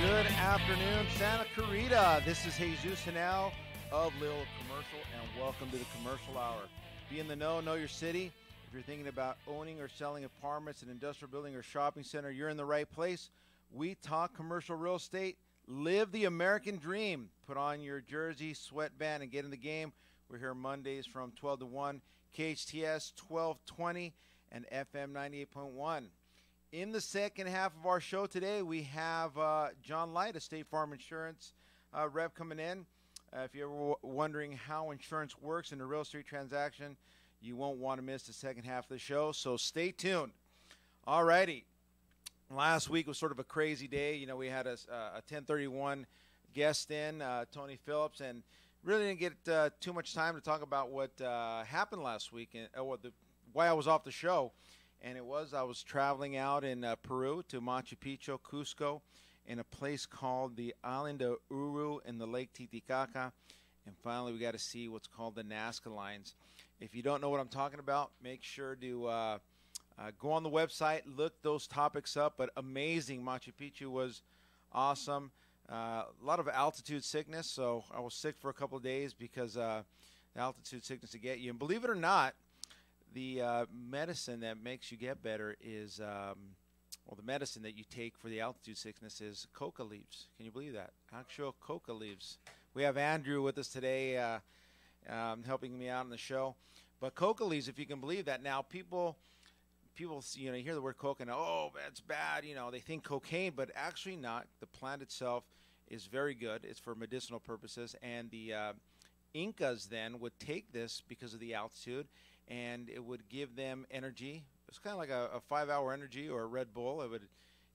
Good afternoon, Santa Clarita. This is Jesus Henao of Leola Commercial, and welcome to the Commercial Hour. Be in the know your city. If you're thinking about owning or selling apartments, an industrial building, or shopping center, you're in the right place. We talk commercial real estate. Live the American dream. Put on your jersey, sweatband, and get in the game. We're here Mondays from 12 to 1, KHTS 1220 and FM 98.1. In the second half of our show today, we have John Light, a State Farm Insurance rep, coming in. If you're ever wondering how insurance works in a real estate transaction, you won't want to miss the second half of the show, so stay tuned. All righty. Last week was sort of a crazy day. You know, we had a 1031 guest in, Tony Phillips, and really didn't get too much time to talk about what happened last week and why I was off the show. And I was traveling out in Peru to Machu Picchu, Cusco, in a place called the Island of Uru in the Lake Titicaca. And finally, we got to see what's called the Nazca Lines. If you don't know what I'm talking about, make sure to go on the website, look those topics up. But amazing, Machu Picchu was awesome. A lot of altitude sickness, so I was sick for a couple of days because the altitude sickness to get you. And believe it or not, the medicine that makes you get better is, the medicine that you take for the altitude sickness is coca leaves. Can you believe that? Actual coca leaves. We have Andrew with us today helping me out on the show. But coca leaves, if you can believe that. Now, people, you hear the word coca and, oh, that's bad. They think cocaine, but actually not. The plant itself is very good. It's for medicinal purposes. And the Incas then would take this because of the altitude, and it would give them energy. It's kind of like a 5-hour energy or a Red Bull. It would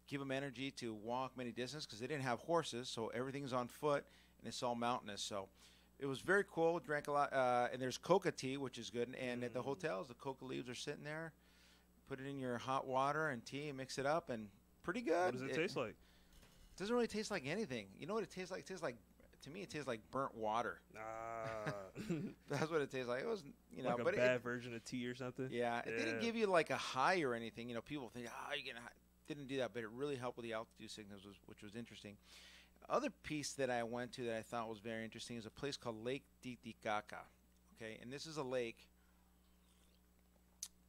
give them energy to walk many distances because they didn't have horses, so everything's on foot, and it's all mountainous. So it was very cool. Drank a lot, and there's coca tea, which is good. And at the hotels, the coca leaves are sitting there. Put it in your hot water and tea, and mix it up, and pretty good. What does it taste like? It doesn't really taste like anything. You know what it tastes like? It tastes like, to me, it tastes like burnt water. That's what it tastes like. It was, like a bad version of tea or something. Yeah, it didn't give you like a high or anything. People think, you're getting high. Didn't do that, but it really helped with the altitude sickness, which was interesting. Other piece that I went to that I thought was very interesting is a place called Lake Titicaca. Okay, and this is a lake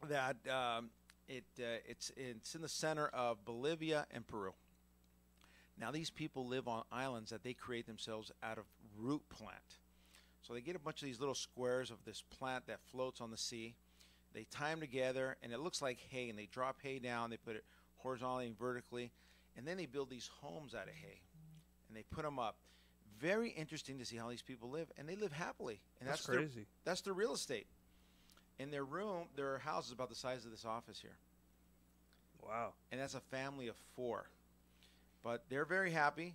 that it's in the center of Bolivia and Peru. Now, these people live on islands that they create themselves out of root plant. So they get a bunch of these little squares of this plant that floats on the sea. They tie them together, and it looks like hay, and they drop hay down. They put it horizontally and vertically, and then they build these homes out of hay, and they put them up. Very interesting to see how these people live, and they live happily. And that's crazy. That's their real estate. And their house is about the size of this office here. Wow. And that's a family of 4. But they're very happy,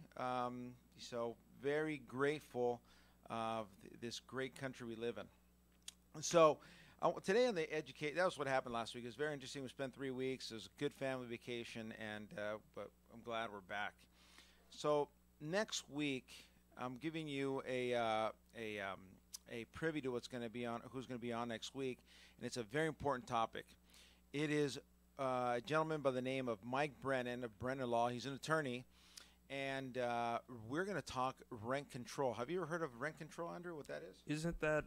so very grateful of this great country we live in. So today on the that was what happened last week. It was very interesting. We spent 3 weeks. It was a good family vacation, but I'm glad we're back. So next week, I'm giving you a preview to who's going to be on next week, and it's a very important topic. It is a gentleman by the name of Mike Brennan of Brennan Law. He's an attorney, and we're going to talk rent control. Have you ever heard of rent control, Andrew, what that is? Isn't that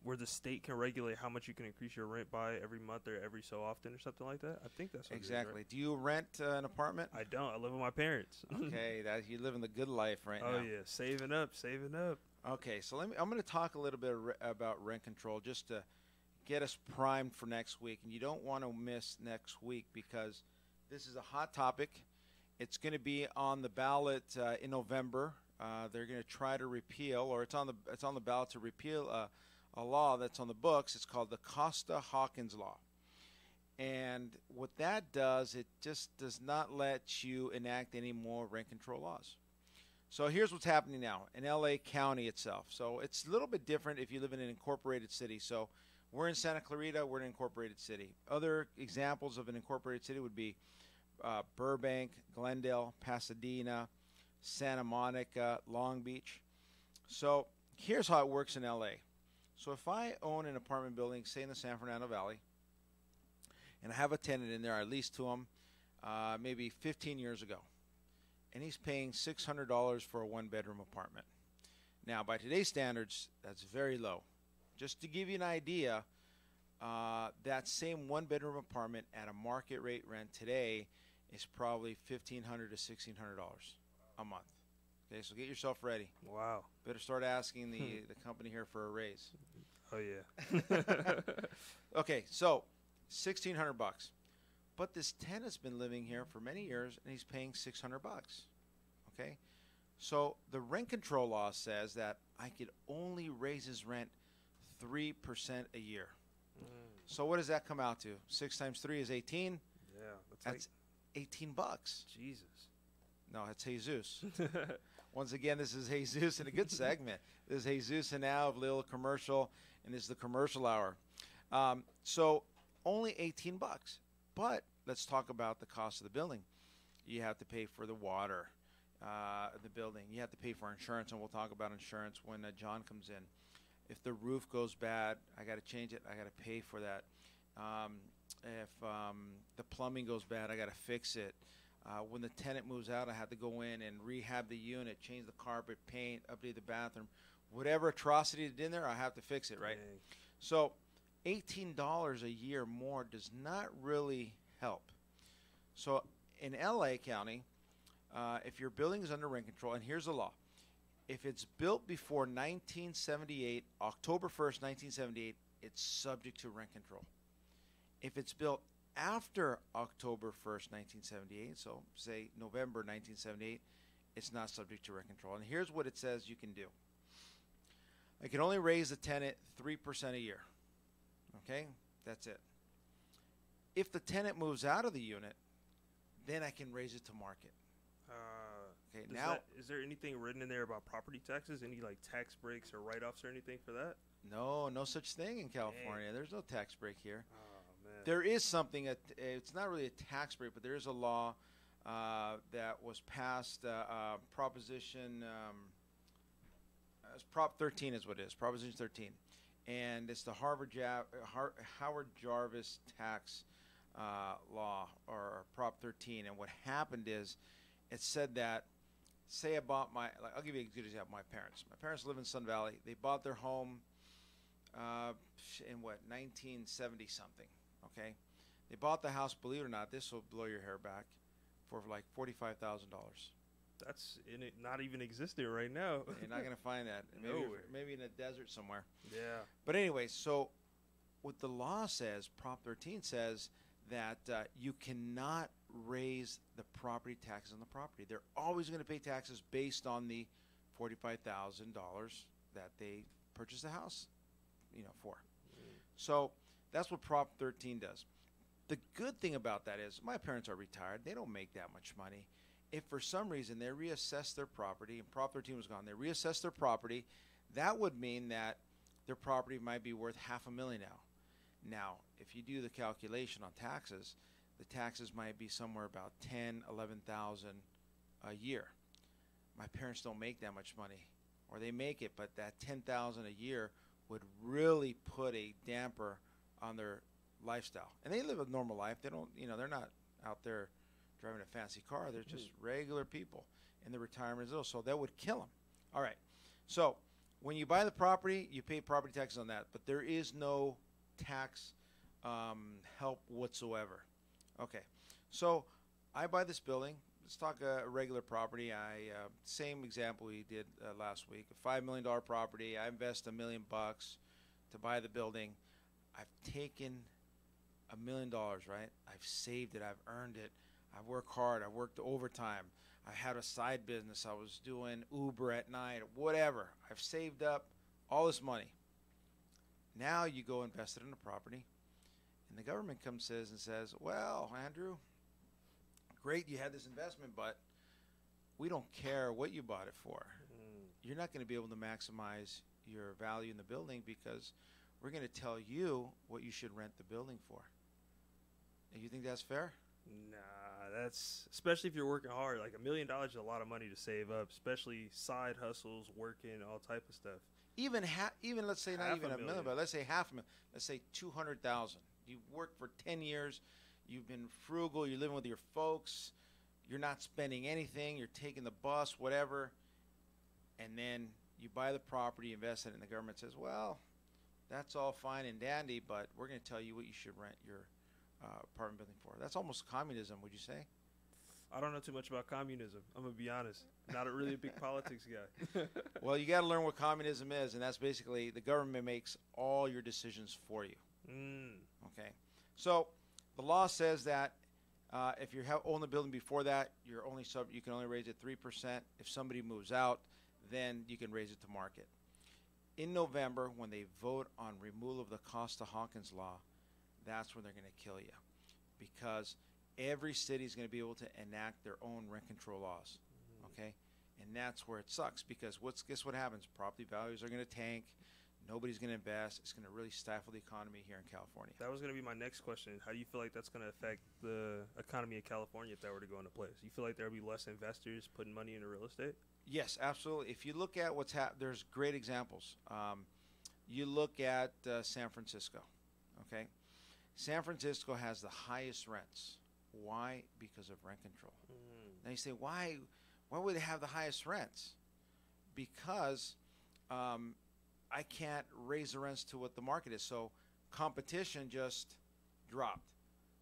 where the state can regulate how much you can increase your rent by every month or every so often or something like that? I think that's what exactly. It is, right? Do you rent an apartment? I don't. I live with my parents. Okay, you live in the good life now. Oh, yeah, saving up. Okay, so I'm going to talk a little bit about rent control just to get us primed for next week. And you don't want to miss next week because this is a hot topic. It's going to be on the ballot in November. They're going to try to repeal, or it's on the ballot to repeal a law that's on the books. It's called the Costa-Hawkins Law. And what that does, it just does not let you enact any more rent control laws. So here's what's happening now in L.A. County itself. So it's a little bit different if you live in an incorporated city. So we're in Santa Clarita. We're an incorporated city. Other examples of an incorporated city would be Burbank, Glendale, Pasadena, Santa Monica, Long Beach. So here's how it works in L.A. So if I own an apartment building, say in the San Fernando Valley, and I have a tenant in there, I leased to them maybe 15 years ago, and he's paying $600 for a one-bedroom apartment. Now, by today's standards, that's very low. Just to give you an idea, that same one-bedroom apartment at a market rate rent today is probably $1,500 to $1,600 a month. Okay, so get yourself ready. Wow. Better start asking the company here for a raise. Oh yeah. Okay, so $1,600. But this tenant's been living here for many years, and he's paying $600. Okay, so the rent control law says that I could only raise his rent 3% a year. So what does that come out to? 6 times 3 is 18. Yeah, That's $18. Jesus. No, it's Jesus. Once again, this is Jesus in a good segment. This is Jesus Henao of Leola Commercial, and this is the Commercial Hour. So only $18. But let's talk about the cost of the building. You have to pay for the water, the building. You have to pay for insurance, and we'll talk about insurance when John comes in. If the roof goes bad, I got to change it. I got to pay for that. If the plumbing goes bad, I got to fix it. When the tenant moves out, I have to go in and rehab the unit, change the carpet, paint, update the bathroom. Whatever atrocity is in there, I have to fix it, right? Dang. So $18 a year more does not really help. So in LA County, if your building is under rent control, and here's the law. If it's built before 1978, October 1st, 1978, it's subject to rent control. If it's built after October 1st, 1978, so say November 1978, it's not subject to rent control. And here's what it says you can do. I can only raise the tenant 3% a year. Okay? That's it. If the tenant moves out of the unit, then I can raise it to market. Okay, now is there anything written in there about property taxes? Any like tax breaks or write-offs or anything for that? no such thing in California. Dang. there's no tax break here. Oh man. There is something, it's not really a tax break, but there is a law that was passed, Proposition, Prop 13 is what it is, Proposition 13. And it's the Howard Jarvis tax law, or Prop 13. And what happened is it said that, say I bought I'll give you a good example, my parents. My parents live in Sun Valley. They bought their home in 1970 something. Okay, they bought the house. Believe it or not, this will blow your hair back, for like $45,000. That's in it, not even existing right now. You're not gonna find that. Maybe in a desert somewhere. Yeah. But anyway, so what the law says, Prop 13 says that you cannot raise the property taxes on the property. They're always going to pay taxes based on the $45,000 that they purchased the house, for. So that's what Prop 13 does. The good thing about that is my parents are retired. They don't make that much money. If for some reason they reassess their property, and Prop 13 was gone, they reassess their property, that would mean that their property might be worth $500,000 now. Now, if you do the calculation on taxes, the taxes might be somewhere about $10,000, $11,000 a year. My parents don't make that much money, or they make it, but that $10,000 a year would really put a damper on their lifestyle. And they live a normal life. They don't, they're not out there driving a fancy car. They're just regular people, and the retirement is low, so that would kill them. All right. So when you buy the property, you pay property taxes on that, but there is no tax help whatsoever. Okay, so I buy this building. Let's talk a regular property. Same example we did last week. A $5 million property. I invest $1 million to buy the building. I've taken $1 million, right? I've saved it. I've earned it. I work hard. I worked overtime. I had a side business. I was doing Uber at night, whatever. I've saved up all this money. Now you go invest it in a property, and the government comes and says, well, Andrew, great you had this investment, but we don't care what you bought it for. You're not going to be able to maximize your value in the building because we're going to tell you what you should rent the building for. And you think that's fair? Nah, that's, especially if you're working hard. Like $1 million is a lot of money to save up, especially side hustles, working, all type of stuff. Even let's say not even $1 million, but let's say $500,000. Let's say $200,000. You worked for 10 years. You've been frugal. You're living with your folks. you're not spending anything, you're taking the bus, whatever, and then you buy the property, invest it, and the government says, well, that's all fine and dandy, but we're going to tell you what you should rent your apartment building for. That's almost communism, would you say? I don't know too much about communism. I'm going to be honest. Not a really big politics guy. Well, you got to learn what communism is, and that's basically the government makes all your decisions for you. Okay. So the law says that if you own the building before that, you can only raise it 3%. If somebody moves out, then you can raise it to market. In November, when they vote on removal of the Costa-Hawkins law, that's when they're going to kill you, because every city is going to be able to enact their own rent control laws. Okay, and that's where it sucks, because guess what happens? Property values are going to tank. Nobody's going to invest. It's going to really stifle the economy here in California. That was going to be my next question. How do you feel like that's going to affect the economy of California if that were to go into place? You feel like there will be less investors putting money into real estate? Yes, absolutely. If you look at what's happened, there's great examples. You look at San Francisco, okay? San Francisco has the highest rents. Why? Because of rent control. Now you say, why would they have the highest rents? Because I can't raise the rents to what the market is. So competition just dropped.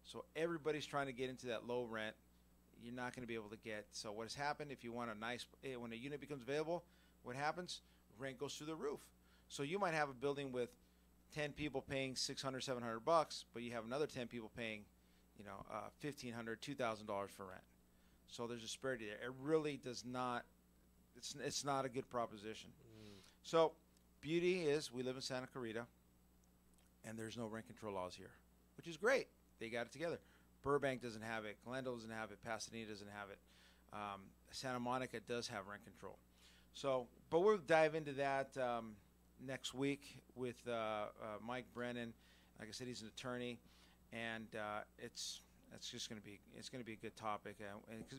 So everybody's trying to get into that low rent. You're not going to be able to get. So what has happened, if you want when a unit becomes available, what happens? Rent goes through the roof. So you might have a building with 10 people paying $600, $700, but you have another 10 people paying, $1,500, $2,000 for rent. So there's a disparity there. It really does not. It's not a good proposition. So beauty is we live in Santa Clarita, and there's no rent control laws here, which is great. They got it together. Burbank doesn't have it. Glendale doesn't have it. Pasadena doesn't have it. Santa Monica does have rent control. So, but we'll dive into that next week with Mike Brennan. Like I said, he's an attorney, and it's just going to be a good topic,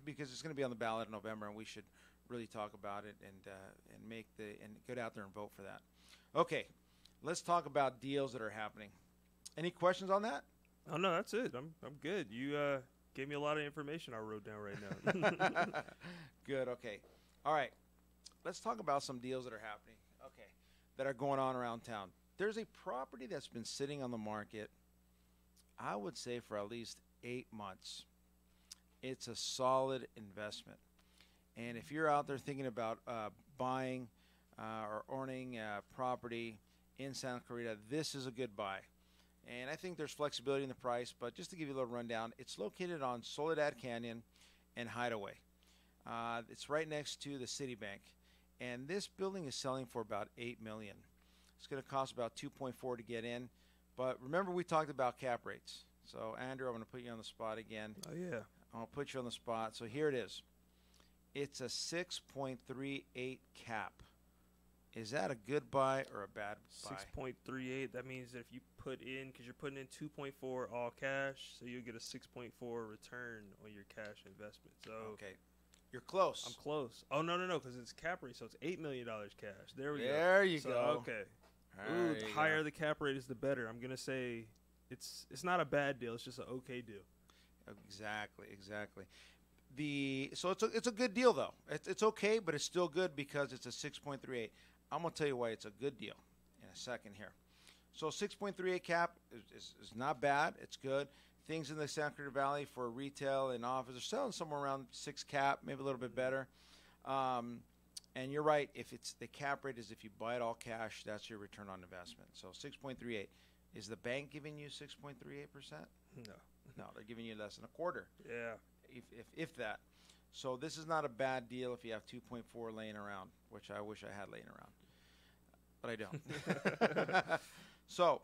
because it's going to be on the ballot in November, and we should really talk about it and get out there and vote for that. Okay, let's talk about deals that are happening. Any questions on that? Oh no, that's it. I'm good. You gave me a lot of information I wrote down right now. Good. Okay. All right. Let's talk about some deals that are happening. Okay, that are going on around town. There's a property that's been sitting on the market, I would say, for at least 8 months. It's a solid investment. And if you're out there thinking about buying or owning property in Santa Clarita, this is a good buy. And I think there's flexibility in the price, but just to give you a little rundown, it's located on Soledad Canyon and Hideaway. It's right next to the Citibank. And this building is selling for about $8 million. It's going to cost about $2.4 to get in. But remember, we talked about cap rates. So, Andrew, I'm going to put you on the spot again. Oh, yeah. I'll put you on the spot. So here it is. It's a 6.38 cap. Is that a good buy or a bad buy? 6.38. That means that if you put in, because you're putting in 2.4 all cash, so you'll get a 6.4 return on your cash investment. So okay, you're close. I'm close. Oh no, because it's cap rate, so it's $8 million cash. There we go. There you go. Okay. Ooh, the higher the cap rate is, the better. I'm gonna say it's not a bad deal. It's just an okay deal. Exactly. So it's a good deal though. It's okay, but it's still good because it's a 6.38. I'm going to tell you why it's a good deal in a second here. So 6.38 cap is not bad. It's good. Things in the Santa Clarita Valley for retail and office are selling somewhere around 6 cap, maybe a little bit better. And you're right. If it's the cap rate is if you buy it all cash, that's your return on investment. So 6.38. Is the bank giving you 6.38%? No, they're giving you less than a quarter. Yeah. If that. So this is not a bad deal if you have 2.4 laying around, which I wish I had laying around, but I don't. So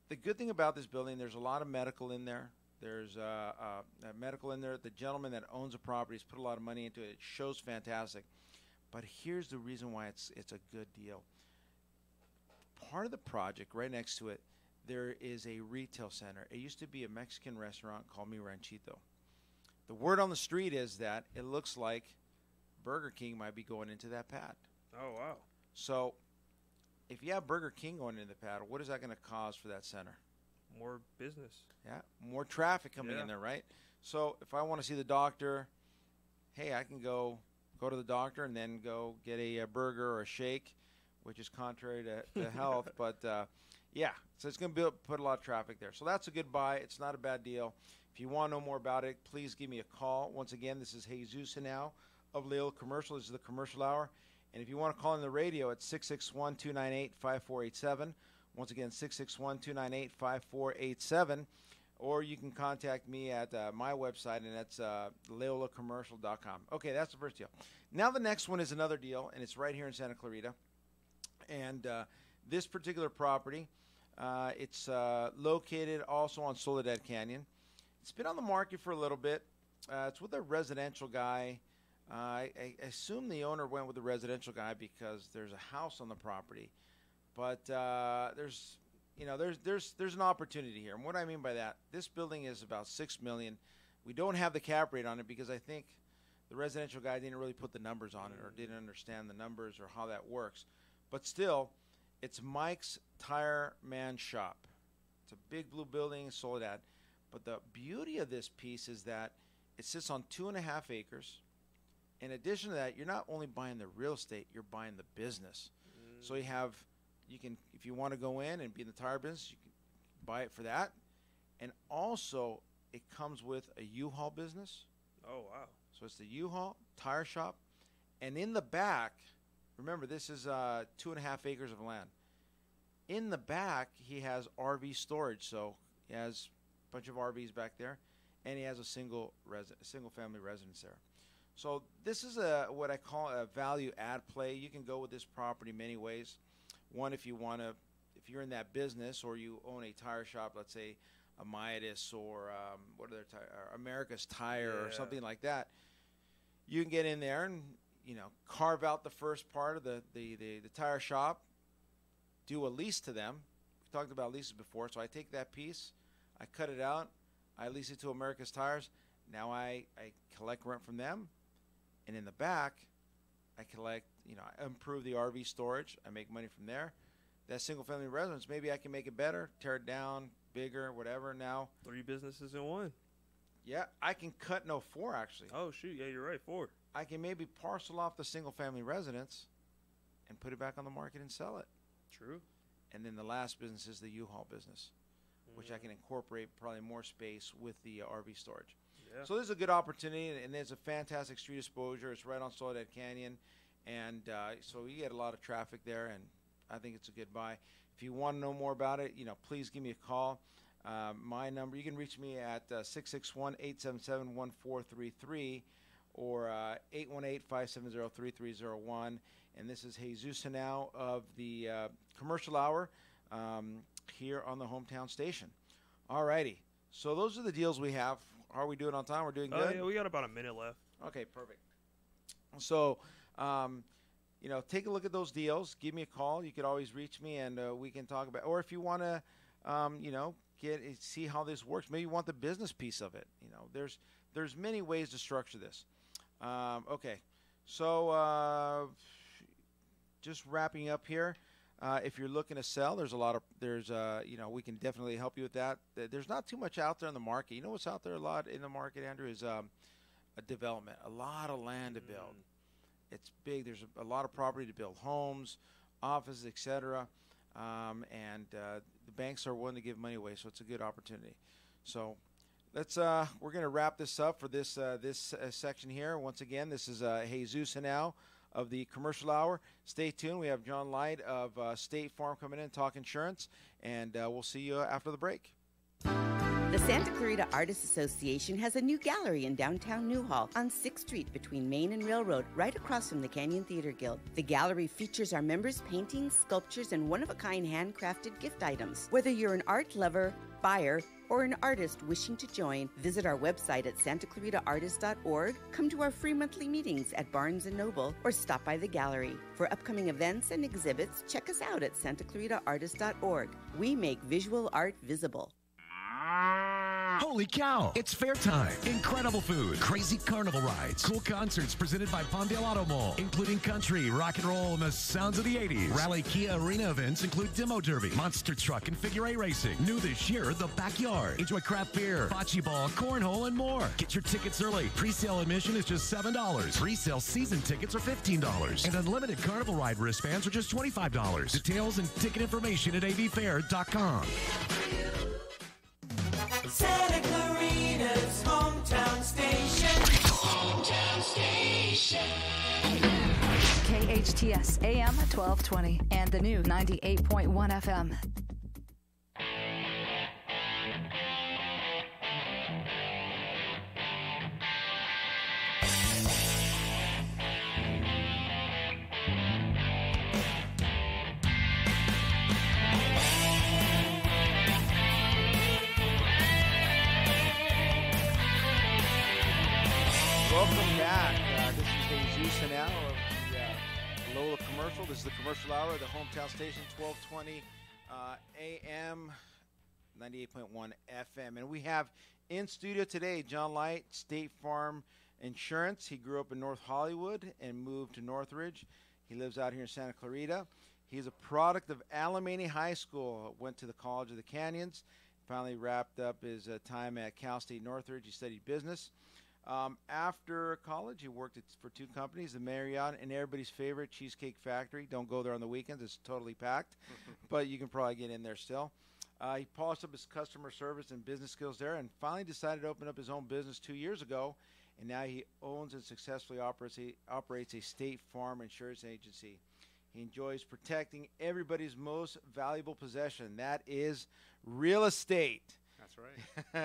the good thing about this building, there's a lot of medical in there. There's medical in there. The gentleman that owns the property has put a lot of money into it. It shows fantastic. But here's the reason why it's a good deal. Part of the project, right next to it, there is a retail center. It used to be a Mexican restaurant called Mi Ranchito. The word on the street is that it looks like Burger King might be going into that pad. Oh, wow. So if you have Burger King going into the pad, what is that going to cause for that center? More business. Yeah, more traffic coming in there, right? So if I want to see the doctor, hey, I can go to the doctor and then go get a burger or a shake, which is contrary to health. But, yeah, so it's going to put a lot of traffic there. So that's a good buy. It's not a bad deal. If you want to know more about it, please give me a call. Once again, this is Jesus Henao of Leola Commercial. This is the Commercial Hour. And if you want to call in the radio, it's 661-298-5487. Once again, 661-298-5487. Or you can contact me at my website, and that's leolacommercial.com. Okay, that's the first deal. Now the next one is another deal, and it's right here in Santa Clarita. And this particular property, it's located also on Soledad Canyon. It's been on the market for a little bit. It's with a residential guy. I assume the owner went with the residential guy because there's a house on the property. But there's an opportunity here. And what I mean by that, this building is about $6 million. We don't have the cap rate on it because I think the residential guy didn't really put the numbers on it or didn't understand the numbers or how that works. But still, it's Mike's Tire Man Shop. It's a big blue building in Soledad. But the beauty of this piece is that it sits on 2.5 acres. In addition to that, you're not only buying the real estate, you're buying the business. So you can, if you want to go in and be in the tire business, you can buy it for that. And also, it comes with a U-Haul business. Oh, wow. So it's the U-Haul tire shop. And in the back, remember, this is 2.5 acres of land. In the back, he has RV storage. So he has a bunch of RVs back there, and he has a single family residence there. So this is what I call a value add play. You can go with this property many ways. One, if you're in that business or you own a tire shop, let's say a Midas or America's Tire or something like that, you can get in there and carve out the first part of the tire shop, do a lease to them. We talked about leases before, so I take that piece, I cut it out, I lease it to America's Tires. Now I collect rent from them, and in the back, I collect, I improve the RV storage. I make money from there. That single-family residence, maybe I can make it better, tear it down, bigger, whatever. Now 3 businesses in one. Yeah, I can cut 4 actually. Oh shoot, yeah, you're right, 4. I can maybe parcel off the single-family residence and put it back on the market and sell it. True. And then the last business is the U-Haul business, which I can incorporate probably more space with the RV storage. Yeah. So this is a good opportunity, and there's a fantastic street exposure. It's right on Soledad Canyon, and so you get a lot of traffic there, and I think it's a good buy. If you want to know more about it, please give me a call. My number, you can reach me at 661-877-1433 or 818-570-3301. And this is Jesus Henao of the Commercial Hour here on the hometown station. All righty. So those are the deals we have. How are we doing on time? We're doing good? Yeah, we got about a minute left. Okay, perfect. So, take a look at those deals. Give me a call. You could always reach me, and we can talk about. Or if you want to, see how this works. Maybe you want the business piece of it. There's many ways to structure this. Okay, so just wrapping up here. If you're looking to sell, we can definitely help you with that. There's not too much out there in the market. You know what's out there a lot in the market, Andrew, is a development, a lot of land to build. It's big. There's a lot of property to build homes, offices, etc. And the banks are willing to give money away, so it's a good opportunity. So we're going to wrap this up for this section here. Once again, this is Jesus Henao of the Commercial Hour. Stay tuned. We have John Light of State Farm coming in, talk insurance, and we'll see you after the break. The Santa Clarita Artists Association has a new gallery in downtown Newhall on 6th Street between Main and Railroad, right across from the Canyon Theater Guild. The gallery features our members' paintings, sculptures, and one-of-a-kind handcrafted gift items. Whether you're an art lover, buyer, or an artist wishing to join, visit our website at santaclaritaartist.org, come to our free monthly meetings at Barnes & Noble, or stop by the gallery. For upcoming events and exhibits, check us out at santaclaritaartist.org. We make visual art visible. Holy cow! It's fair time. Incredible food, crazy carnival rides, cool concerts presented by Palmdale Auto Mall, including country, rock and roll, and the sounds of the 80s. Rally Kia Arena events include demo derby, monster truck, and figure eight racing. New this year, the backyard. Enjoy craft beer, bocce ball, cornhole, and more. Get your tickets early. Pre-sale admission is just $7. Pre-sale season tickets are $15. And unlimited carnival ride wristbands are just $25. Details and ticket information at avfair.com. Santa Clarita's hometown station. Hometown station. KHTS AM 1220 and the new 98.1 FM. Welcome back. This is Jesus Henao of the Leola Commercial. This is the Commercial Hour, the hometown station, 1220 AM, 98.1 FM. And we have in studio today John Light, State Farm Insurance. He grew up in North Hollywood and moved to Northridge. He lives out here in Santa Clarita. He's a product of Alamany High School, went to the College of the Canyons, finally wrapped up his time at Cal State Northridge. He studied business. After college, he worked for two companies, the Marriott and everybody's favorite Cheesecake Factory. Don't go there on the weekends. It's totally packed, but you can probably get in there still. He polished up his customer service and business skills there and finally decided to open up his own business 2 years ago, and now he owns and successfully operates a State Farm insurance agency. He enjoys protecting everybody's most valuable possession. That is real estate. That's right.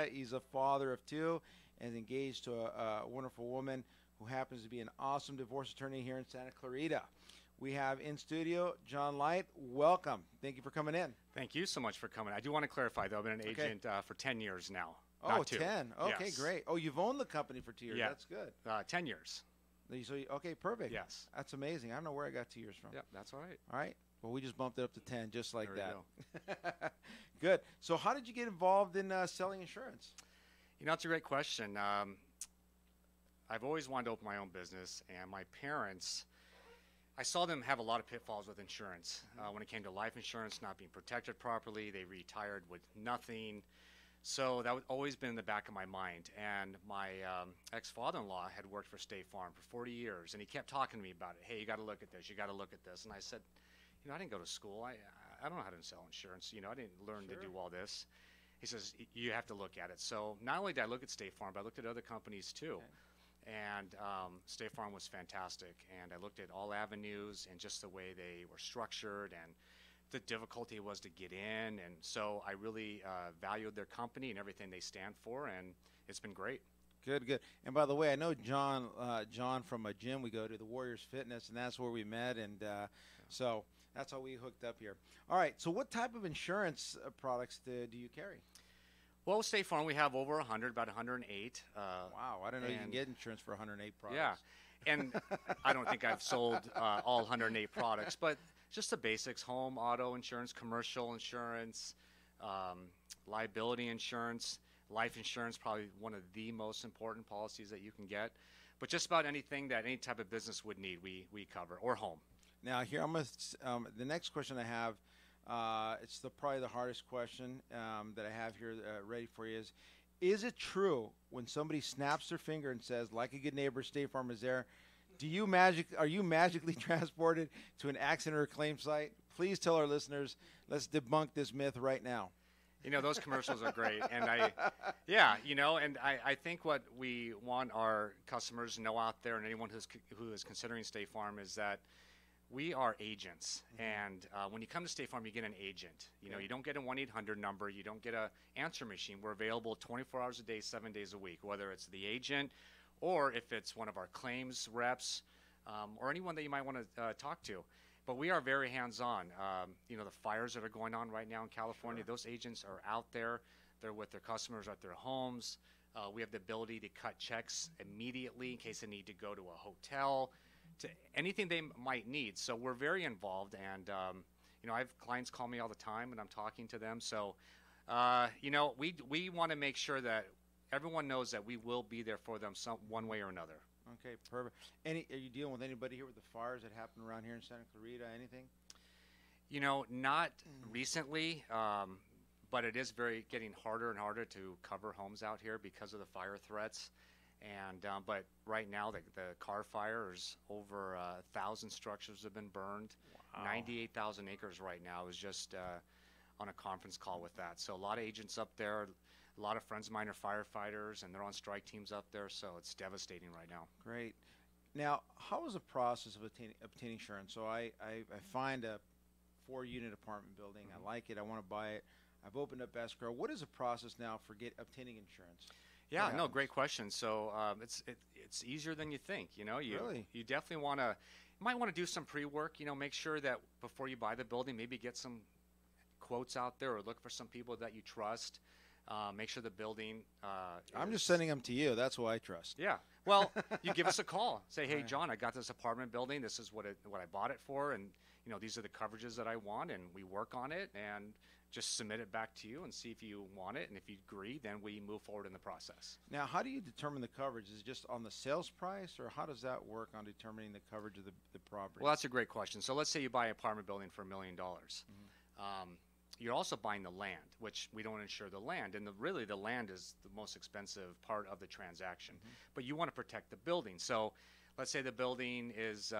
He's a father of two and engaged to a wonderful woman who happens to be an awesome divorce attorney here in Santa Clarita. We have in studio John Light. Welcome. Thank you for coming in. Thank you so much for coming. I do want to clarify, though, I've been an agent for 10 years now. Oh, not 2. 10. Okay, Yes. great. Oh, you've owned the company for 2 years. Yeah. That's good. 10 years. So, okay, perfect. Yes. That's amazing. I don't know where I got 2 years from. Yep, that's all right. All right. Well, we just bumped it up to 10 just like There that. Good. So how did you get involved in selling insurance? You know, it's a great question. I've always wanted to open my own business, and my parents, I saw them have a lot of pitfalls with insurance. When it came to life insurance not being protected properly, they retired with nothing. So that was always been in the back of my mind. And my ex-father-in-law had worked for State Farm for 40 years, and he kept talking to me about it. Hey, you got to look at this. You got to look at this. And I said, you know, I didn't go to school. I don't know how to sell insurance. You know, I didn't learn to do all this. He says, you have to look at it. So not only did I look at State Farm, but I looked at other companies too. Okay. And State Farm was fantastic. And I looked at all avenues and just the way they were structured and the difficulty it was to get in. And so I really valued their company and everything they stand for, and it's been great. Good, good. And by the way, I know John from a gym we go to, the Warriors Fitness, and that's where we met. And so that's how we hooked up here. All right. So what type of insurance products do you carry? Well, with State Farm, we have over 100, about 108. Wow. I didn't know you can get insurance for 108 products. Yeah. And I don't think I've sold all 108 products, but just the basics: home, auto insurance, commercial insurance, liability insurance, life insurance, probably one of the most important policies that you can get. But just about anything that any type of business would need, we cover, or home. Now, here I'm the next question I have. It's probably the hardest question that I have here ready for you is it true when somebody snaps their finger and says, like a good neighbor, State Farm is there, are you magically transported to an accident or claim site? Please tell our listeners, let's debunk this myth right now. You know, those commercials are great. And I think what we want our customers to know out there, and anyone who is considering State Farm, is that we are agents. And when you come to State Farm, you get an agent. You know, you don't get a 1-800 number. You don't get an answer machine. We're available 24 hours a day, 7 days a week, whether it's the agent or if it's one of our claims reps or anyone that you might want to talk to. But we are very hands-on. You know, the fires that are going on right now in California, those agents are out there. They're with their customers at their homes. We have the ability to cut checks immediately in case they need to go to a hotel, to anything they might need. So we're very involved, and you know, I have clients call me all the time, and I'm talking to them. So We want to make sure that everyone knows that we will be there for them one way or another. Okay, perfect. Are you dealing with anybody here with the fires that happen around here in Santa Clarita? Anything? Not recently, but it is getting harder and harder to cover homes out here because of the fire threats. And but right now, the car fires, over 1,000 structures have been burned. Wow. 98,000 acres right now. I was just on a conference call with that. So a lot of agents up there. A lot of friends of mine are firefighters, and they're on strike teams up there, so it's devastating right now. Great. Now, how is the process of obtaining insurance? So I find a 4-unit apartment building. I like it. I want to buy it. I've opened up escrow. What is the process now for obtaining insurance? Yeah, no, great question. So it's easier than you think. Really? You definitely might want to do some pre-work. Make sure that before you buy the building, maybe get some quotes out there or look for some people that you trust. Make sure the building. I'm just sending them to you. That's who I trust. Yeah. Well, you give us a call. Say, hey, John, I got this apartment building. This is what I bought it for, and these are the coverages that I want, and we work on it, and just submit it back to you and see if you want it, and if you agree, then we move forward in the process. Now, how do you determine the coverage? Is it just on the sales price, or how does that work on determining the coverage of the property? Well, that's a great question. So let's say you buy an apartment building for $1 million. You're also buying the land, which we don't insure the land, and really the land is the most expensive part of the transaction. But you want to protect the building. So let's say the building is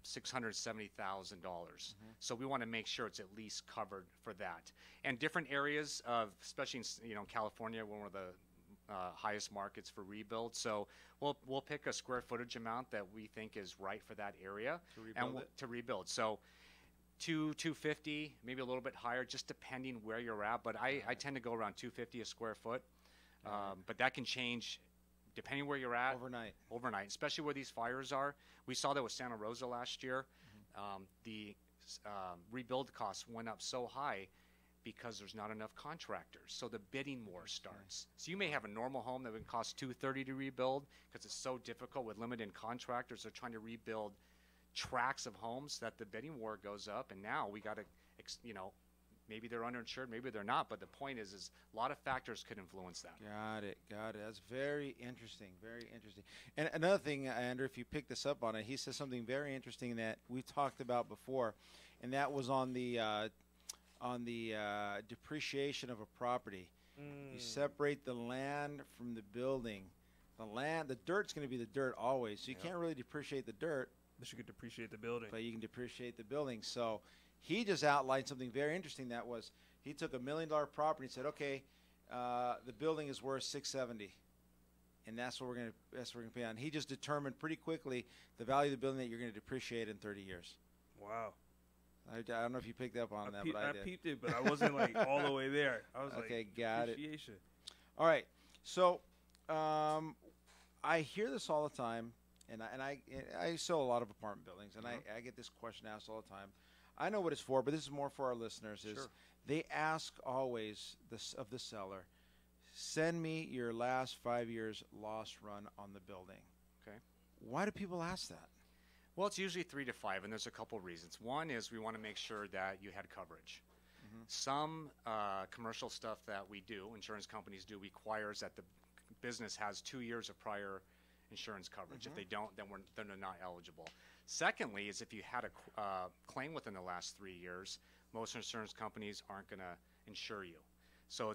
$670,000. So we want to make sure it's at least covered for that. And different areas of, especially in California, one of the highest markets for rebuild. So we'll pick a square footage amount that we think is right for that area to rebuild. So 250, maybe a little bit higher, just depending where you're at. But I tend to go around 250 a square foot. But that can change depending where you're at. Overnight, especially where these fires are. We saw that with Santa Rosa last year. The rebuild costs went up so high because there's not enough contractors. So the bidding war starts. So you may have a normal home that would cost $230 to rebuild because it's so difficult with limited contractors. They're trying to rebuild tracts of homes that the bidding war goes up, and now we got to, maybe they're underinsured, maybe they're not, but the point is a lot of factors could influence that. Got it. That's very interesting, And another thing, Andrew, if you pick this up on it, he says something very interesting that we talked about before, and that was on the depreciation of a property. You separate the land from the building. The dirt's going to be the dirt always, so you can't really depreciate the dirt. But you could depreciate the building. But you can depreciate the building. So he just outlined something very interesting. That was, he took $1 million property and said, okay, the building is worth $670, and that's what we're going to pay on. He just determined pretty quickly the value of the building that you're going to depreciate in 30 years. Wow. I don't know if you picked up on that, but I did. I peeped it, but I wasn't all the way there. I was okay, got it. Depreciation. All right. So I hear this all the time. And I sell a lot of apartment buildings, and I get this question asked all the time. I know what it's for, but this is more for our listeners. They ask always of the seller, send me your last 5 years loss run on the building. Okay. Why do people ask that? Well, it's usually 3 to 5, and there's a couple reasons. One is we want to make sure that you had coverage. Some commercial stuff that we do, insurance companies do, requires that the business has 2 years of prior insurance coverage. If they don't, then they're not eligible. Secondly, is if you had a claim within the last 3 years, most insurance companies aren't going to insure you. So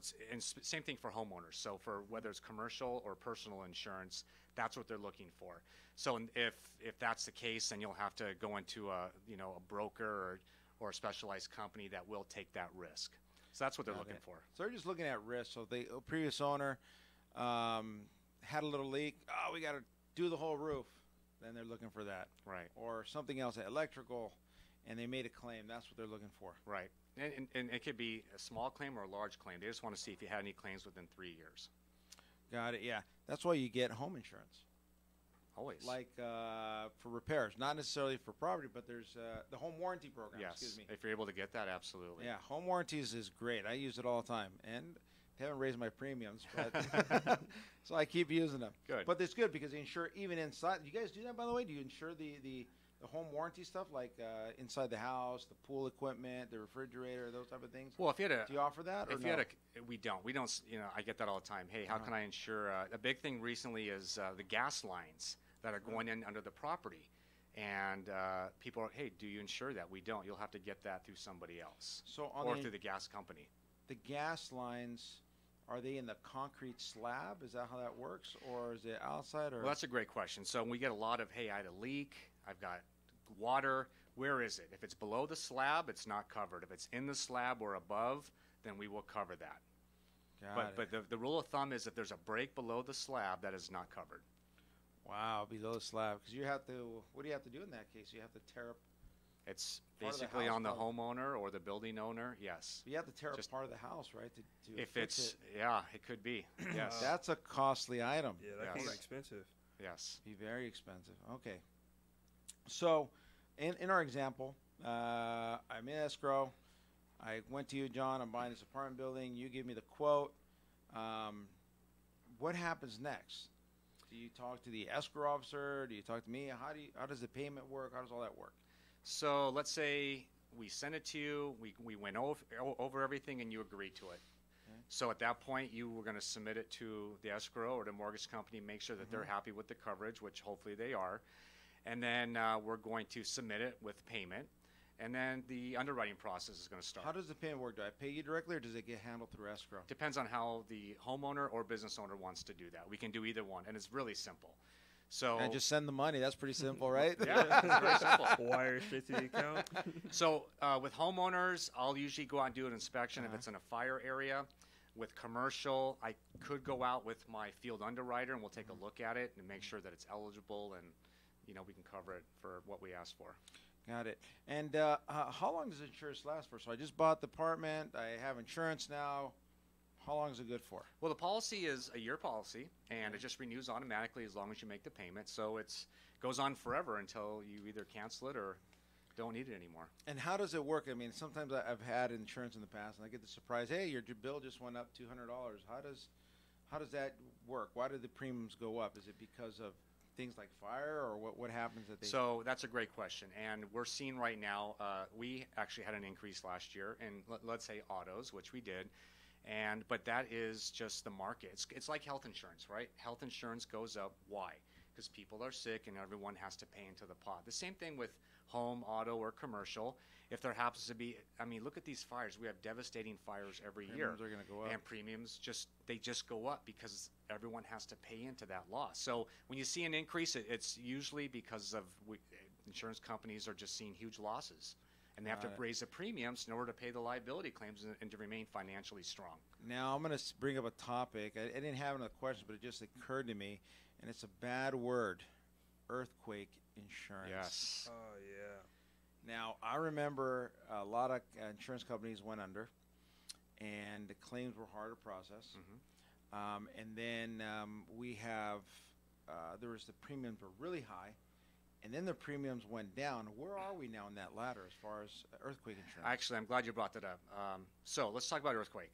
same thing for homeowners. So for whether it's commercial or personal insurance, that's what they're looking for. So if that's the case, then you'll have to go into a broker or a specialized company that will take that risk. So that's what they're looking for. So they're just looking at risk. So the previous owner had a little leak. Oh, we got to do the whole roof. Then they're looking for that. Right. Or something else, electrical, and they made a claim. That's what they're looking for. Right. And it could be a small claim or a large claim. They just want to see if you had any claims within 3 years. Got it, yeah. That's why you get home insurance. Always. Like for repairs. Not necessarily for property, but there's the home warranty program. Yes. Excuse me. If you're able to get that, absolutely. Yeah, home warranties is great. I use it all the time. And they haven't raised my premiums, but so I keep using them. Good. But it's good because they insure even inside. Do you guys do that, by the way? Do you insure the the home warranty stuff, like inside the house, the pool equipment, the refrigerator, those type of things? Well, if you had a, do you offer that? Or if no? you had a, we don't. You know, I get that all the time. Hey, how can I insure? A big thing recently is the gas lines that are going in under the property. And people are, hey, do you insure that? We don't. You'll have to get that through somebody else, So on or the, through the gas company. the gas lines, are they in the concrete slab? Is that how that works, or is it outside? Or Well, that's a great question. So we get a lot of, hey, I had a leak. I've got water. Where is it? If it's below the slab, it's not covered. If it's in the slab or above, then we will cover that. Got it. But the rule of thumb is if there's a break below the slab, that is not covered. Wow, below the slab, because you have to. What do you have to do in that case? You have to tear up. It's Part of the basically house on the probably. homeowner or the building owner. Yes. You have to tear up Just- part of the house, right? To If fix it's it. yeah, it could be. Yes. That's a costly item. Yeah, that can Yes. be expensive. Yes. Be very expensive. Okay. So, in our example, I'm in escrow. I went to you, John. I'm buying this apartment building. You give me the quote. What happens next? Do you talk to the escrow officer? Do you talk to me? How does the payment work? How does all that work? So let's say we sent it to you. We went over everything and you agreed to it. Okay. So at that point, you were going to submit it to the escrow or the mortgage company, make sure that they're happy with the coverage, which hopefully they are. And then we're going to submit it with payment. And then the underwriting process is going to start. How does the payment work? Do I pay you directly, or does it get handled through escrow? Depends on how the homeowner or business owner wants to do that. We can do either one, and it's really simple. So And just send the money. That's pretty simple, right? yeah, it's very simple. Wire straight to the account. So with homeowners, I'll usually go out and do an inspection if it's in a fire area. With commercial, I could go out with my field underwriter, and we'll take a look at it and make sure that it's eligible, and we can cover it for what we asked for. Got it. And how long does insurance last for? So I just bought the apartment. I have insurance now. How long is it good for? Well, the policy is a year policy, and it just renews automatically as long as you make the payment. So it goes on forever until you either cancel it or don't need it anymore. And how does it work? I mean, sometimes I've had insurance in the past, and I get the surprise, hey, your bill just went up $200. How does that work? Why do the premiums go up? Is it because of things like fire, or what happens that they... So that's a great question, and we're seeing right now, we actually had an increase last year in, let's say, autos, which we did, but that is just the market. It's like health insurance, right? Health insurance goes up. Why? Because people are sick and everyone has to pay into the pot. The same thing with home, auto, or commercial. If there happens to be, look at these fires. We have devastating fires every year. Premiums are going to go up. And premiums just go up because everyone has to pay into that loss. So when you see an increase, it's usually because of insurance companies are just seeing huge losses. And they have to raise the premiums in order to pay the liability claims and to remain financially strong. Now, I'm going to bring up a topic. I didn't have another question, but it just occurred to me, and it's a bad word, earthquake insurance. Yes. Oh, yeah. Now, I remember a lot of insurance companies went under, and the claims were hard to process. And then we have, the premiums were really high, and then the premiums went down. Where are we now in that ladder as far as earthquake insurance? Actually, I'm glad you brought that up. So let's talk about earthquake.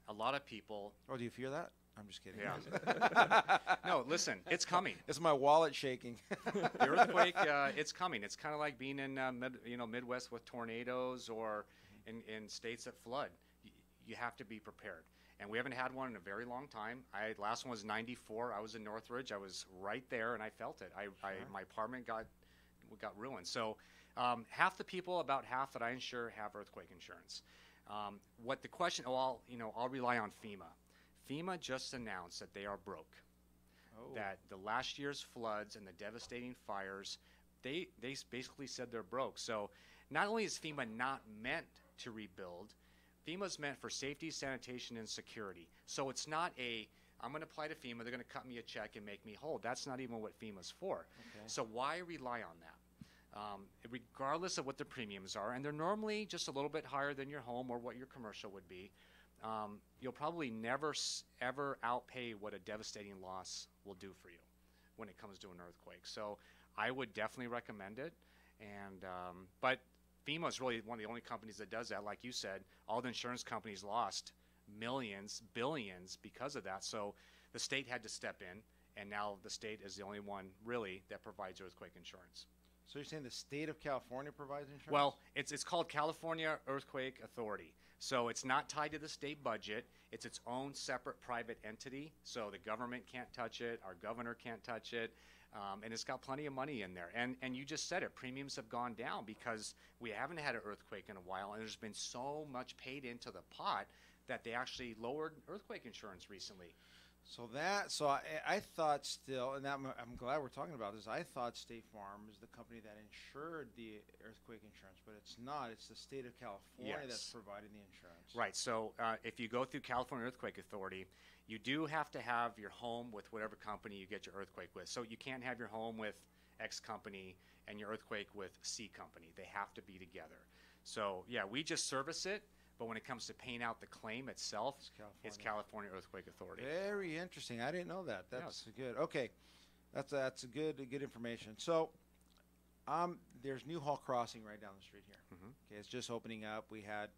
A lot of people. Oh, do you fear that? I'm just kidding. Yeah. No, listen, it's coming. It's my wallet shaking. The earthquake, it's coming. It's kind of like being in Midwest with tornadoes or in states that flood. You have to be prepared. And we haven't had one in a very long time. Last one was 94. I was in Northridge. I was right there, and I felt it. My apartment got ruined. So half the people, about half that I insure, have earthquake insurance. What the question? I'll rely on FEMA. FEMA just announced that they are broke. Oh. That the last year's floods and the devastating fires, they basically said they're broke. So not only is FEMA not meant to rebuild, FEMA's meant for safety, sanitation, and security. So it's not I'm going to apply to FEMA, they're going to cut me a check and make me whole. That's not even what FEMA's for. Okay. So why rely on that? Regardless of what the premiums are, and they're normally just a little bit higher than your home or what your commercial would be, you'll probably never ever outpay what a devastating loss will do for you when it comes to an earthquake. So I would definitely recommend it. But FEMA is really one of the only companies that does that. Like you said, all the insurance companies lost millions, billions because of that. So the state had to step in, and now the state is the only one really that provides earthquake insurance. So you're saying the state of California provides insurance? Well, it's called California Earthquake Authority. So it's not tied to the state budget. It's its own separate private entity. So the government can't touch it. Our governor can't touch it. And it's got plenty of money in there. And you just said it. Premiums have gone down because we haven't had an earthquake in a while. And there's been so much paid into the pot that they actually lowered earthquake insurance recently. So I thought still, and I'm glad we're talking about this. I thought State Farm is the company that insured the earthquake insurance, but it's not. It's the state of California that's providing the insurance. Right. So if you go through California Earthquake Authority, you do have to have your home with whatever company you get your earthquake with. So you can't have your home with X company and your earthquake with C company. They have to be together. So yeah, we just service it. But when it comes to paying out the claim itself, it's California Earthquake Authority. Very interesting. I didn't know that. That's good. Okay, that's a good information. So, there's Newhall Crossing right down the street here. Okay, it's just opening up. We had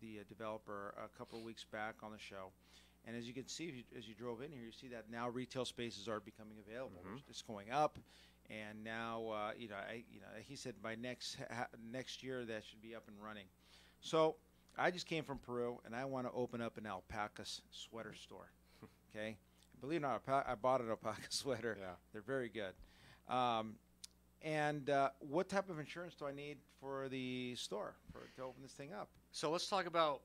the developer a couple of weeks back on the show, and as you can see, as you drove in here, you see that now retail spaces are becoming available. It's going up, and now he said by next year that should be up and running. So. I just came from Peru, and I want to open up an alpaca sweater store. Okay, believe it or not, I bought an alpaca sweater. Yeah, they're very good. And what type of insurance do I need for the store to open this thing up? So let's talk about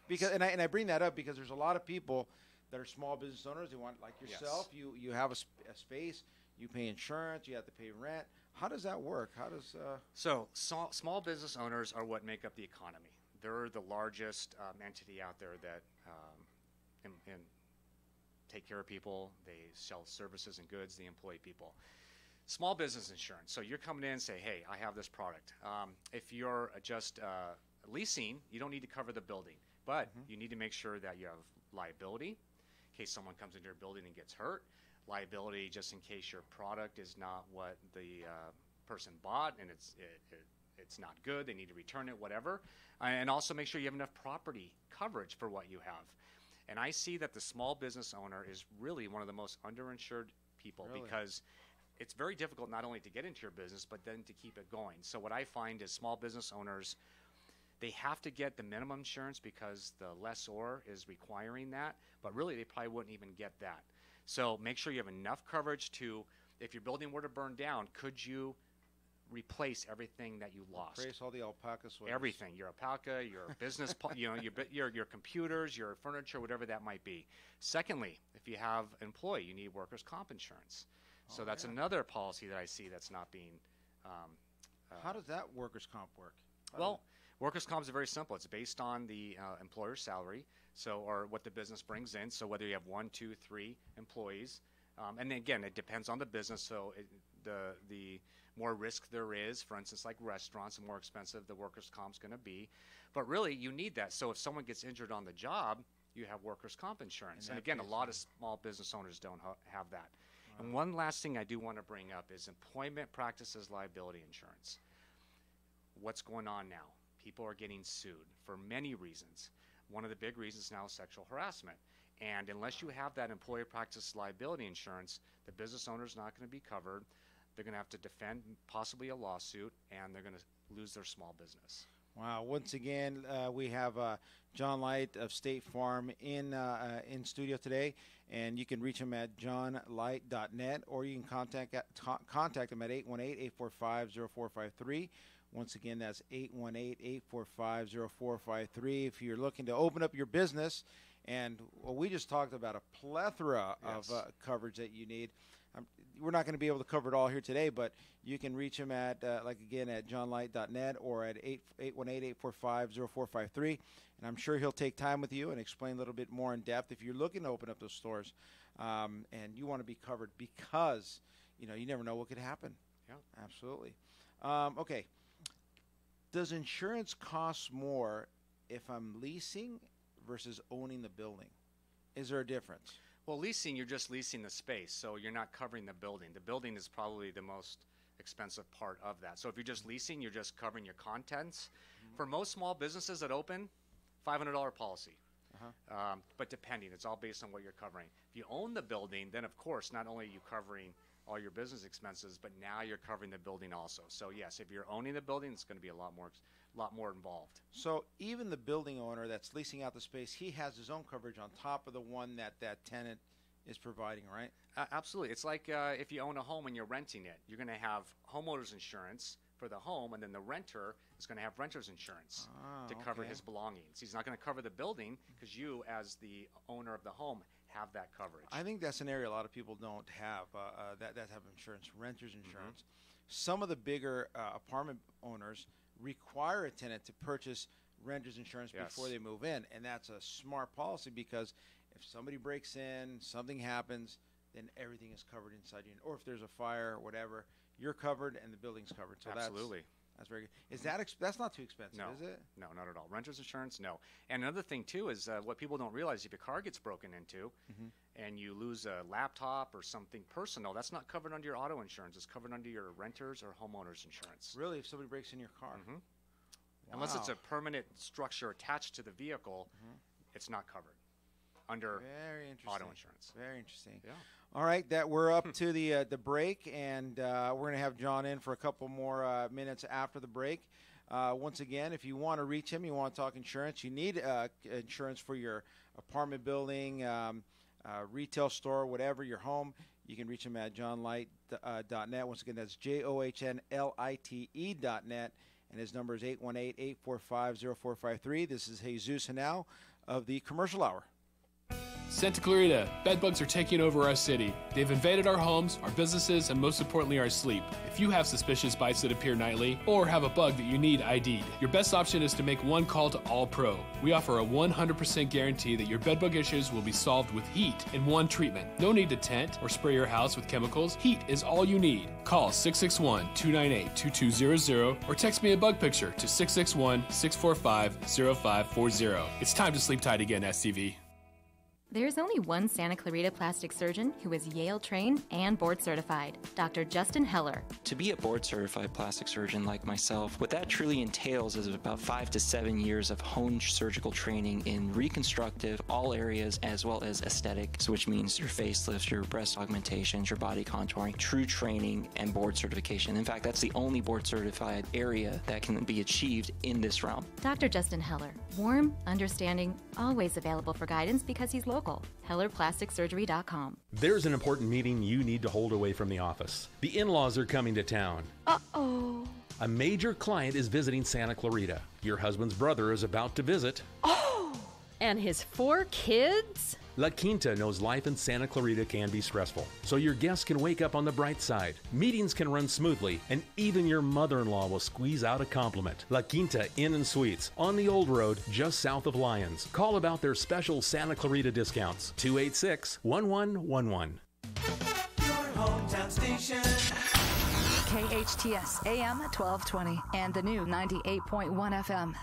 because I bring that up because there's a lot of people that are small business owners. They want, like yourself, you have a space, you pay insurance, you have to pay rent. How does that work? How does So small business owners are what make up the economy. They're the largest entity out there that and take care of people. They sell services and goods. They employ people. Small business insurance. So you're coming in and say, hey, I have this product. If you're just leasing, you don't need to cover the building. But you need to make sure that you have liability in case someone comes into your building and gets hurt. Liability just in case your product is not what the person bought and it's not good, they need to return it, whatever. And also make sure you have enough property coverage for what you have. And I see that the small business owner is really one of the most underinsured people because it's very difficult not only to get into your business, but then to keep it going. So what I find is small business owners, they have to get the minimum insurance because the lessor is requiring that, but really they probably wouldn't even get that. So make sure you have enough coverage to, if your building were to burn down, could you replace everything that you lost? Replace all the alpaca sweaters. Everything. Your alpaca, your business, your computers, your furniture, whatever that might be. Secondly, if you have an employee, you need workers' comp insurance. So that's another policy that I see that's not being. How does that workers' comp work? Workers' comp is very simple. It's based on the employer's salary, or what the business brings in. So whether you have 1, 2, 3 employees, and then again, it depends on the business. So the more risk there is, for instance, like restaurants, the more expensive the workers' comp is going to be. But really, you need that. So if someone gets injured on the job, you have workers' comp insurance. And again, a lot of small business owners don't have that. Wow. And one last thing I do want to bring up is employment practices liability insurance. What's going on now? People are getting sued for many reasons. One of the big reasons now is sexual harassment. And unless you have that employer practice liability insurance, the business owner is not going to be covered. They're going to have to defend possibly a lawsuit, and they're going to lose their small business. Wow. Once again, we have John Light of State Farm in studio today, and you can reach him at johnlight.net, or you can contact him at 818-845-0453. Once again, that's 818-845-0453. If you're looking to open up your business, and we just talked about a plethora of coverage that you need. We're not going to be able to cover it all here today, but you can reach him at, at johnlight.net or at 818-845-0453. And I'm sure he'll take time with you and explain a little bit more in depth if you're looking to open up those stores and you want to be covered because, you never know what could happen. Yeah. Absolutely. Okay. Does insurance cost more if I'm leasing versus owning the building? Is there a difference? Well, leasing, you're just leasing the space, so you're not covering the building. The building is probably the most expensive part of that. So if you're just leasing, you're just covering your contents. For most small businesses that open, $500 policy. But depending, it's all based on what you're covering. If you own the building, then of course, not only are you covering all your business expenses, but now you're covering the building also. So yes, if you're owning the building, it's going to be a lot more involved. So even the building owner that's leasing out the space, he has his own coverage on top of the one that tenant is providing, right? Absolutely. It's like if you own a home and you're renting it, you're going to have homeowner's insurance for the home, and then the renter is going to have renter's insurance to cover his belongings. He's not going to cover the building because you, as the owner of the home, have that coverage. I think that's an area a lot of people don't have, that have insurance, renter's insurance. Some of the bigger apartment owners require a tenant to purchase renter's insurance before they move in, and that's a smart policy because if somebody breaks in, something happens, then everything is covered inside you. Or if there's a fire or whatever, you're covered and the building's covered. So absolutely. That's very good. Is that that's not too expensive, no, is it? No, not at all. Renter's insurance, no. And another thing, too, is what people don't realize, if your car gets broken into and you lose a laptop or something personal, that's not covered under your auto insurance. It's covered under your renter's or homeowner's insurance. Really? If somebody breaks in your car? Wow. Unless it's a permanent structure attached to the vehicle, it's not covered under auto insurance. Very interesting. Yeah. All right, we're up to the break, and we're going to have John in for a couple more minutes after the break. Once again, if you want to reach him, you want to talk insurance, you need insurance for your apartment building, retail store, whatever, your home, you can reach him at johnlight.net. Once again, that's JOHNLITE.net, and his number is 818-845-0453. This is Jesus Henao of the Commercial Hour. Santa Clarita, bedbugs are taking over our city. They've invaded our homes, our businesses, and most importantly, our sleep. If you have suspicious bites that appear nightly, or have a bug that you need ID'd, your best option is to make one call to All Pro. We offer a 100% guarantee that your bedbug issues will be solved with heat in one treatment. No need to tent or spray your house with chemicals. Heat is all you need. Call 661-298-2200 or text me a bug picture to 661-645-0540. It's time to sleep tight again, STV. There's only one Santa Clarita plastic surgeon who is Yale trained and board certified, Dr. Justin Heller. To be a board certified plastic surgeon like myself, what that truly entails is about 5 to 7 years of honed surgical training in reconstructive, all areas, as well as aesthetic, so which means your facelifts, your breast augmentations, your body contouring, true training, and board certification. In fact, that's the only board certified area that can be achieved in this realm. Dr. Justin Heller, warm, understanding, always available for guidance because he's local. HellerPlasticSurgery.com. There's an important meeting you need to hold away from the office. The in-laws are coming to town. Uh-oh. A major client is visiting Santa Clarita. Your husband's brother is about to visit. Oh! And his 4 kids? La Quinta knows life in Santa Clarita can be stressful, so your guests can wake up on the bright side. Meetings can run smoothly, and even your mother-in-law will squeeze out a compliment. La Quinta Inn and Suites on the Old Road, just south of Lyons. Call about their special Santa Clarita discounts. 286-1111. Your hometown station. KHTS AM 1220 and the new 98.1 FM.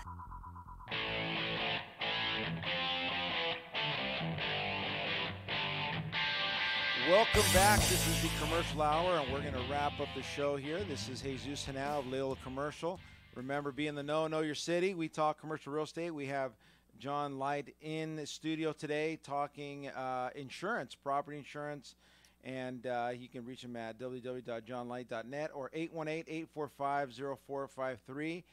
Welcome back. This is the Commercial Hour, and we're going to wrap up the show here. This is Jesus Henao of Leola Commercial. Remember, be in the know your city. We talk commercial real estate. We have John Light in the studio today talking insurance, property insurance, and you can reach him at www.johnlight.net or 818-845-0453.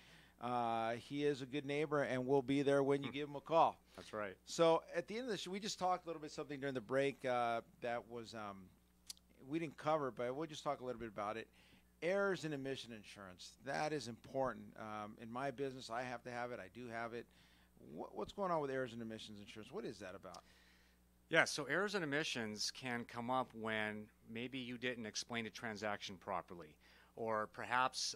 He is a good neighbor, and we'll be there when you give him a call. That's right. So at the end of the show, we just talked a little bit something during the break that was we didn't cover, but we'll just talk a little bit about it. Errors in emission insurance. That is important. In my business, I have to have it. I do have it. What's going on with errors in emissions insurance? What is that about? Yeah, so errors and omissions can come up when maybe you didn't explain a transaction properly, or perhaps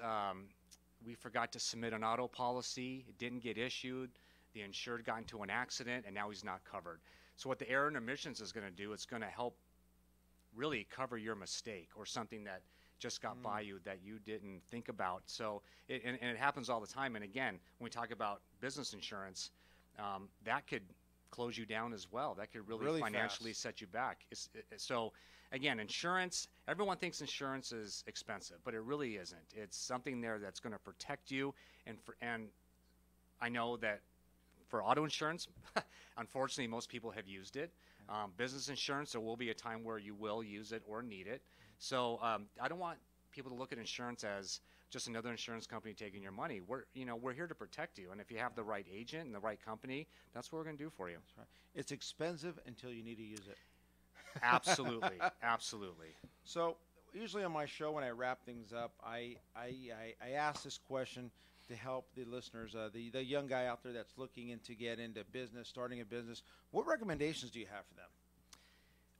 we forgot to submit an auto policy, it didn't get issued, the insured got into an accident, and now he's not covered. So what the error and omissions is going to do, it's going to help really cover your mistake or something that just got by you that you didn't think about. So, and it happens all the time. And again, when we talk about business insurance, that could close you down as well. That could really financially set you back. So again, insurance, everyone thinks insurance is expensive, but it really isn't. It's something there that's going to protect you. And I know that for auto insurance, unfortunately, most people have used it. Business insurance, there will be a time where you will use it or need it. So I don't want people to look at insurance as just another insurance company taking your money. We're here to protect you, and if you have the right agent and the right company, that's what we're going to do for you. That's right. It's expensive until you need to use it. Absolutely, absolutely. So usually on my show, when I wrap things up, I ask this question to help the listeners, the young guy out there that's looking to get into business, starting a business. What recommendations do you have for them?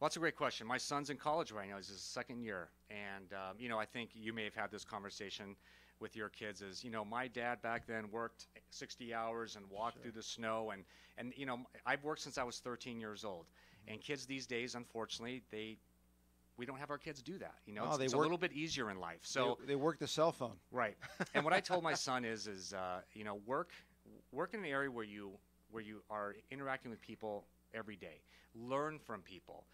Well, that's a great question. My son's in college right now. He's his second year. And, I think you may have had this conversation with your kids is, my dad back then worked 60 hours and walked through the snow. And I've worked since I was 13 years old. And kids these days, unfortunately, we don't have our kids do that. It's a little bit easier in life. So they work the cell phone. Right. And what I told my son is work in an area where you are interacting with people every day. Learn from people.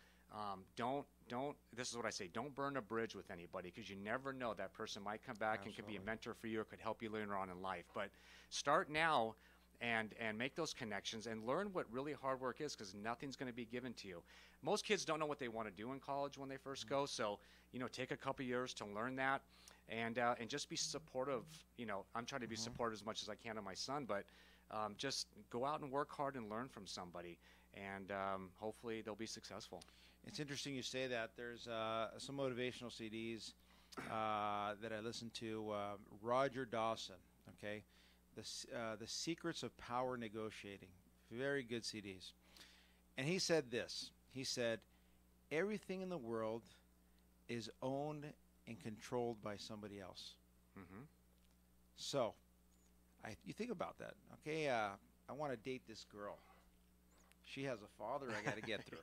This is what I say, don't burn a bridge with anybody, because you never know, that person might come back and could be a mentor for you or could help you later on in life. But start now and make those connections and learn what really hard work is, because nothing's going to be given to you. Most kids don't know what they want to do in college when they first go, so take a couple years to learn that and just be supportive. I'm trying to be supportive as much as I can of my son, but just go out and work hard and learn from somebody, and hopefully they'll be successful. It's interesting you say that. There's some motivational CDs that I listen to. Roger Dawson, okay? The Secrets of Power Negotiating. Very good CDs. And he said this. He said, everything in the world is owned and controlled by somebody else. Mm-hmm. So, you think about that. Okay, I want to date this girl. She has a father I got to get through.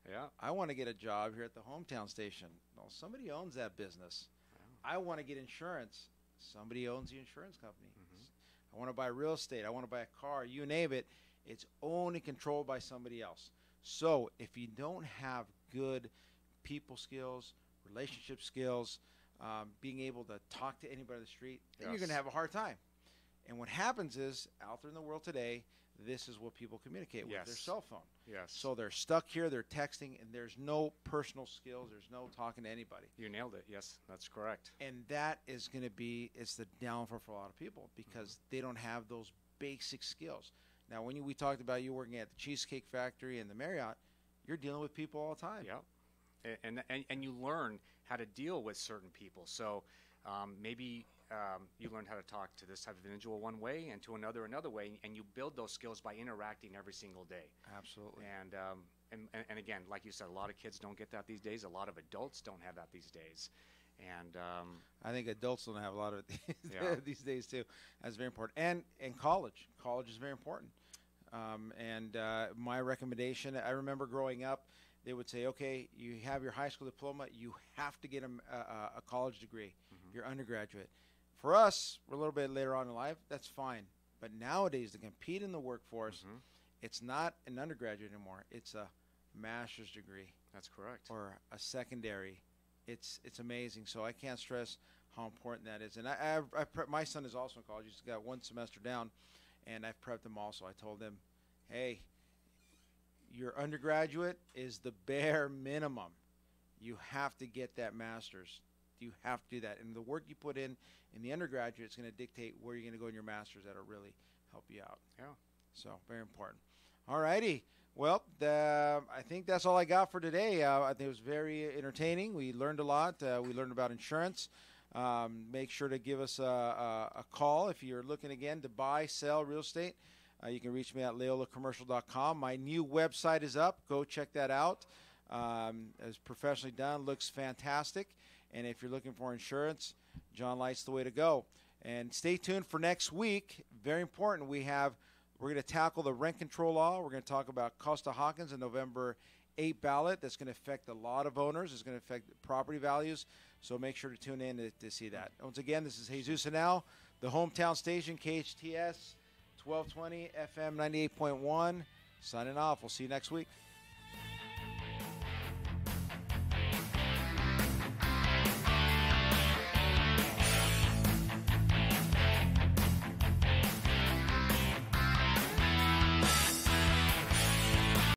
Yeah. I want to get a job here at the hometown station. Well, somebody owns that business. I want to get insurance. Somebody owns the insurance company. I want to buy real estate. I want to buy a car. You name it. It's owned and controlled by somebody else. So if you don't have good people skills, relationship skills, being able to talk to anybody on the street, then you're going to have a hard time. And what happens is, out there in the world today, this is what people communicate with, their cell phone. Yes. So they're stuck here, they're texting, and there's no personal skills, there's no talking to anybody. You nailed it. Yes, that's correct. And that is going to be, it's the downfall for a lot of people, because they don't have those basic skills. Now, when we talked about you working at the Cheesecake Factory and the Marriott, you're dealing with people all the time. Yeah. And you learn how to deal with certain people. So maybe you learn how to talk to this type of individual one way and to another way, and you build those skills by interacting every single day. Absolutely. And again, like you said, a lot of kids don't get that these days. A lot of adults don't have that these days. And I think adults don't have a lot of it these days too. That's very important. And college is very important. My recommendation, I remember growing up, they would say, okay, you have your high school diploma, you have to get a college degree, your undergraduate. For us, we're a little bit later on in life, that's fine. But nowadays, to compete in the workforce, it's not an undergraduate anymore. It's a master's degree. That's correct. Or a secondary. It's amazing. So I can't stress how important that is. And my son is also in college. He's got one semester down, and I've prepped him also. I told him, hey, your undergraduate is the bare minimum. You have to get that master's. You have to do that. And the work you put in the undergraduate is going to dictate where you're going to go in your master's. That'll really help you out. Yeah. So very important. All righty. Well, I think that's all I got for today. I think it was very entertaining. We learned a lot. We learned about insurance. Make sure to give us a call if you're looking again to buy, sell real estate. You can reach me at leolacommercial.com. My new website is up. Go check that out. It's professionally done. Looks fantastic. And if you're looking for insurance, John Light's the way to go. And stay tuned for next week. Very important. We're going to tackle the rent control law. We're going to talk about Costa-Hawkins, the November 8 ballot. That's going to affect a lot of owners. It's going to affect property values. So make sure to tune in to see that. Once again, this is Jesus Henao, the hometown station, KHTS 1220 FM 98.1. Signing off. We'll see you next week.